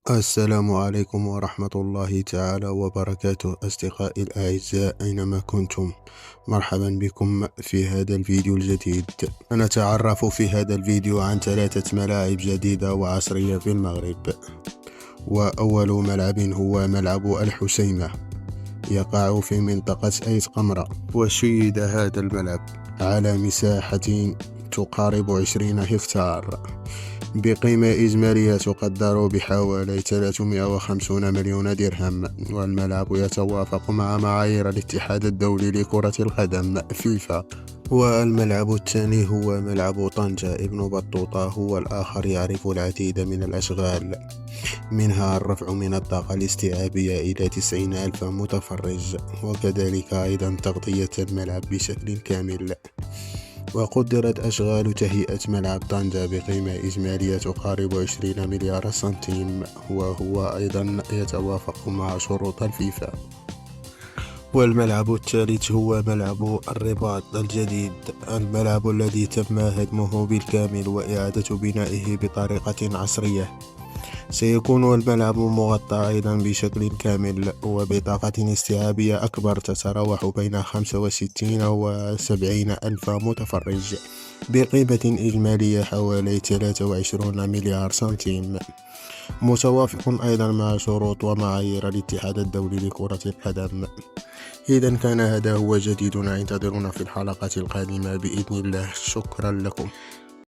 السلام عليكم ورحمة الله تعالى وبركاته. أصدقائي الأعزاء أينما كنتم، مرحبا بكم في هذا الفيديو الجديد. نتعرف في هذا الفيديو عن 3 ملاعب جديدة وعصرية في المغرب. وأول ملعب هو ملعب الحسيمة، يقع في منطقة أيت قمرة. وشيد هذا الملعب على مساحة تقارب 20 هكتار، بقيمة إجمالية تقدر بحوالي 350 مليون درهم. والملعب يتوافق مع معايير الاتحاد الدولي لكرة القدم فيفا. والملعب الثاني هو ملعب طنجة. ابن بطوطة هو الآخر يعرف العديد من الأشغال، منها الرفع من الطاقة الاستيعابية إلى 90,000 متفرج، وكذلك أيضا تغطية الملعب بشكل كامل. وقدرت أشغال تهيئة ملعب طنجة بقيمة إجمالية تقارب 20 مليار سنتيم، وهو أيضا يتوافق مع شروط الفيفا. والملعب الثالث هو ملعب الرباط الجديد، الملعب الذي تم هدمه بالكامل وإعادة بنائه بطريقة عصرية. سيكون الملعب مغطى أيضا بشكل كامل وبطاقة استيعابية أكبر تتراوح بين 65 و 70 ألف متفرج، بقيمة إجمالية حوالي 23 مليار سنتيم، متوافق أيضا مع شروط ومعايير الاتحاد الدولي لكرة القدم. إذا كان هذا هو جديدنا، انتظرونا في الحلقة القادمة بإذن الله. شكرا لكم.